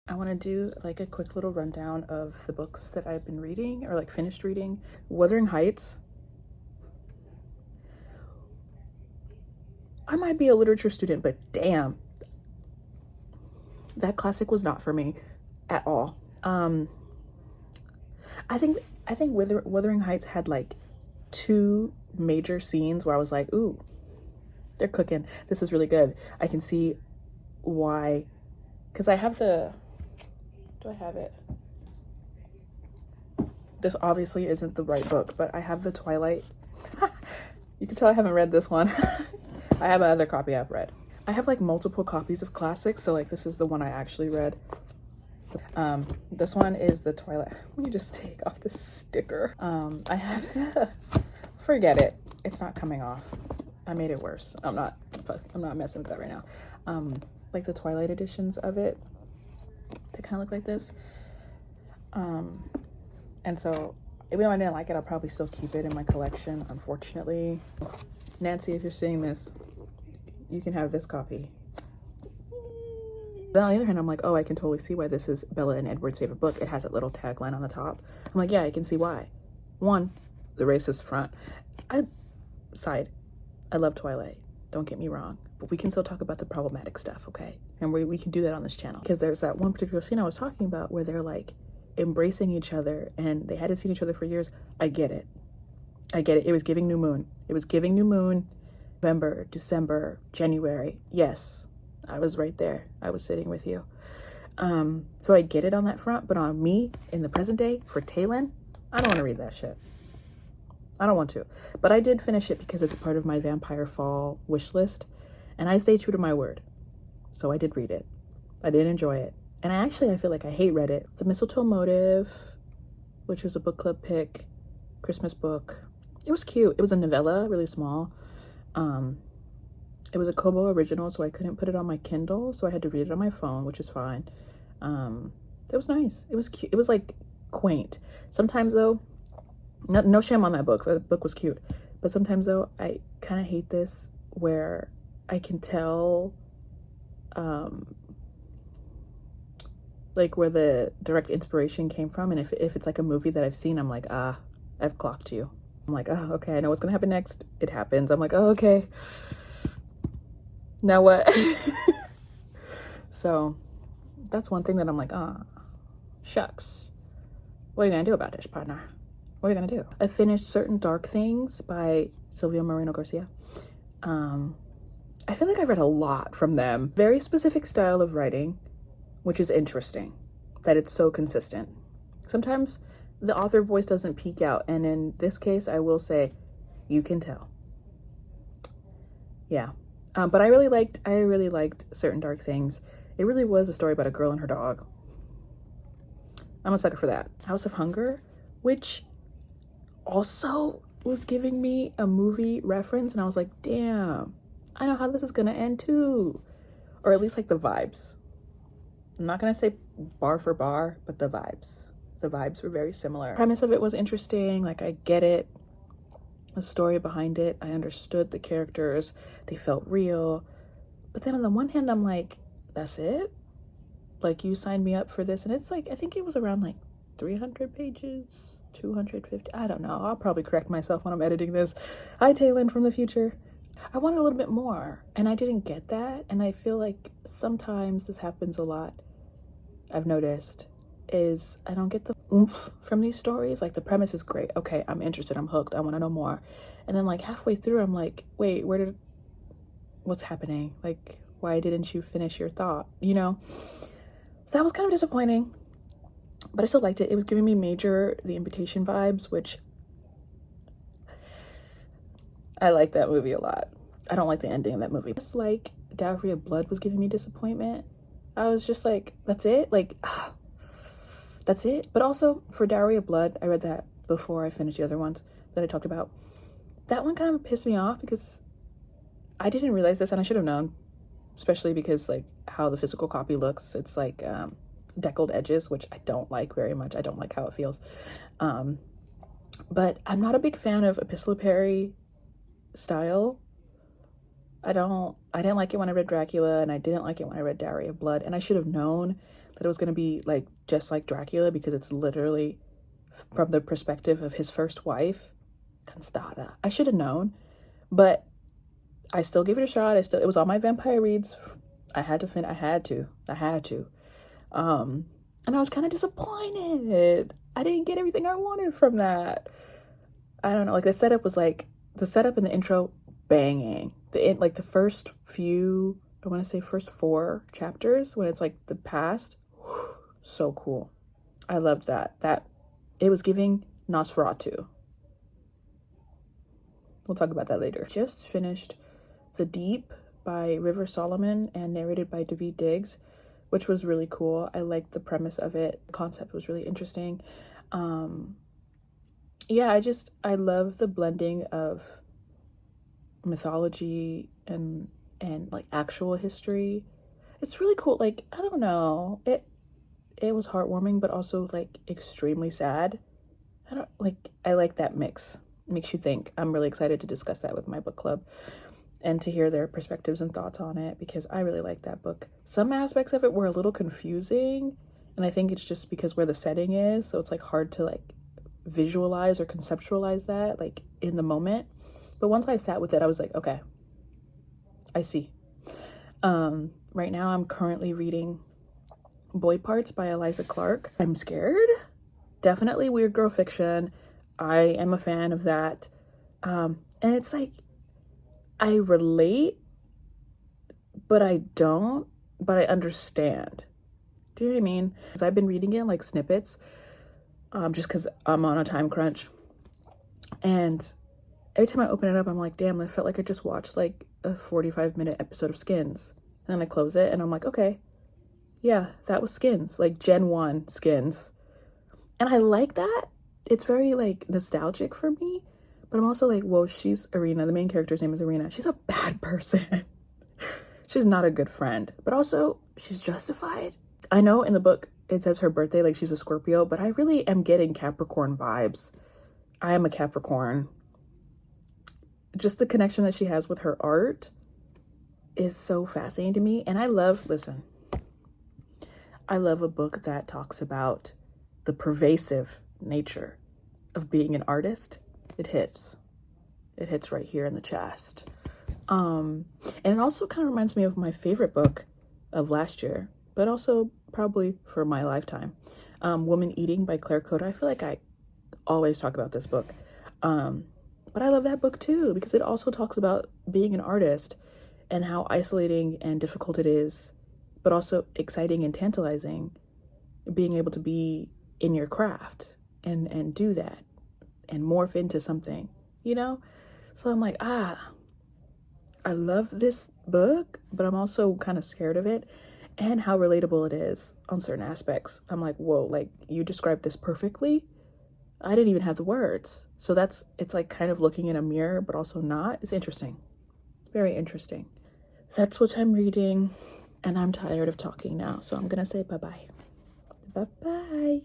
I want to do like a quick little rundown of the books that I've been reading or like finished reading. Wuthering Heights. I might be a literature student, but damn, that classic was not for me at all. I think Wuthering Heights had like two major scenes where I was like, ooh, they're cooking. This is really good. I can see why, because I have the. Do I have it? This obviously isn't the right book, but I have the Twilight. You can tell I haven't read this one. I have another copy I've read. I have like multiple copies of classics, so like this is the one I actually read. This one is the Twilight. Let me just take off the sticker. I have the, forget it. It's not coming off. I made it worse. I'm not messing with that right now. Like the Twilight editions of it, they kind of look like this. And so even though I didn't like it, I'll probably still keep it in my collection, unfortunately. Nancy, if you're seeing this, you can have this copy. But on the other hand, I'm like, oh, I can totally see why this is Bella and Edward's favorite book. It has that little tagline on the top. I'm like, yeah, I can see why. One, the racist front. I love Twilight. Don't get me wrong. But we can still talk about the problematic stuff, okay? And we can do that on this channel. Because there's that one particular scene I was talking about where they're like embracing each other and they hadn't seen each other for years. I get it. It was giving New Moon. It was giving New Moon. November, December, January. Yes, I was right there. I was sitting with you. So I get it on that front, but on me in the present day for Taylin, I don't want to read that shit. I don't want to. But I did finish it because it's part of my Vampire Fall wish list, and I stayed true to my word. So I did read it. I did enjoy it. And I feel like I hate read it. The Mistletoe Motive, which was a book club pick, Christmas book. It was cute. It was a novella, really small. It was a Kobo original, so I couldn't put it on my Kindle, so I had to read it on my phone, which is fine. It was nice. It was cute. It was like quaint. Sometimes though, no shame on that book. That book was cute. But sometimes though, I kind of hate this where I can tell like where the direct inspiration came from, and if it's like a movie that I've seen, I'm like, I've clocked you. I'm like, oh, okay, I know what's gonna happen next. It happens. I'm like, oh, okay. Now what? So that's one thing that I'm like, shucks. What are you gonna do about this, partner? What are you gonna do? I finished Certain Dark Things by Silvia Moreno Garcia. I feel like I read a lot from them. Very specific style of writing, which is interesting that it's so consistent. Sometimes the author voice doesn't peek out, and in this case, I will say, you can tell. Yeah. But I really liked Certain Dark Things. It really was a story about a girl and her dog. I'm a sucker for that. House of Hunger, which also was giving me a movie reference, and I was like, damn, I know how this is gonna end too. Or at least like the vibes. I'm not gonna say bar for bar, but the vibes. The vibes were very similar. The premise of it was interesting. Like, I get it. The story behind it. I understood the characters. They felt real. But then on the one hand, I'm like, that's it? Like, you signed me up for this. And it's like, I think it was around like 300 pages, 250. I don't know. I'll probably correct myself when I'm editing this. Hi, Taylin from the future. I wanted a little bit more, and I didn't get that. And I feel like sometimes this happens a lot. I've noticed is I don't get the oomph from these stories. Like, the premise is great. Okay, I'm interested. I'm hooked. I want to know more. And then like halfway through, I'm like, wait, what's happening? Like, why didn't you finish your thought? You know? So that was kind of disappointing, but I still liked it. It was giving me major The Invitation vibes, which I like that movie a lot. I don't like the ending of that movie. Just like Dowry of Blood was giving me disappointment. I was just like, that's it? Like, that's it? But also, for Dowry of Blood, I read that before I finished the other ones that I talked about. That one kind of pissed me off because I didn't realize this, and I should have known, especially because like how the physical copy looks. It's like deckled edges, which I don't like very much. I don't like how it feels. But I'm not a big fan of epistolary style. I didn't like it when I read Dracula, and I didn't like it when I read Dowry of Blood, and I should have known that it was going to be like just like Dracula, because it's literally from the perspective of his first wife, Constata. I should have known, but I still gave it a shot. It was on my vampire reads. I had to. And I was kind of disappointed. I didn't get everything I wanted from that. I don't know, like the setup in the intro, banging. The first few, I want to say first 4 chapters, when it's like the past, so cool. I loved that. It was giving Nosferatu. We'll talk about that later. Just finished The Deep by River Solomon and narrated by Daveed Diggs, which was really cool. I liked the premise of it. The concept was really interesting. Yeah, I love the blending of mythology and like actual history. It's really cool. Like, I don't know. It was heartwarming, but also like extremely sad. I like that mix. It makes you think. I'm really excited to discuss that with my book club and to hear their perspectives and thoughts on it, because I really like that book. Some aspects of it were a little confusing, and I think it's just because where the setting is, so it's like hard to like visualize or conceptualize that like in the moment. But once I sat with it, I was like, okay, I see. Right now I'm currently reading Boy Parts by Eliza Clark. I'm scared. Definitely weird girl fiction. I am a fan of that. And it's like, I relate, but I don't, but I understand. Do you know what I mean? Because I've been reading it in like snippets, just because I'm on a time crunch. And every time I open it up, I'm like, damn, I felt like I just watched like a 45-minute episode of Skins. And then I close it and I'm like, okay, yeah, that was Skins, like Gen 1 Skins. And I like that. It's very like nostalgic for me. But I'm also like, whoa, she's Irina. The main character's name is Irina. She's a bad person. She's not a good friend. But also, she's justified. I know in the book it says her birthday, like she's a Scorpio, but I really am getting Capricorn vibes. I am a Capricorn. Just the connection that she has with her art is so fascinating to me. And I love a book that talks about the pervasive nature of being an artist. It hits right here in the chest. And it also kind of reminds me of my favorite book of last year, but also probably for my lifetime. Woman Eating by Claire Cota. I feel like I always talk about this book. But I love that book too, because it also talks about being an artist and how isolating and difficult it is, but also exciting and tantalizing, being able to be in your craft and do that and morph into something, you know? So I'm like, I love this book, but I'm also kind of scared of it and how relatable it is on certain aspects. I'm like, whoa, like you described this perfectly. I didn't even have the words. So it's like kind of looking in a mirror, but also not. It's interesting. Very interesting. That's what I'm reading, and I'm tired of talking now. So I'm going to say bye-bye. Bye-bye.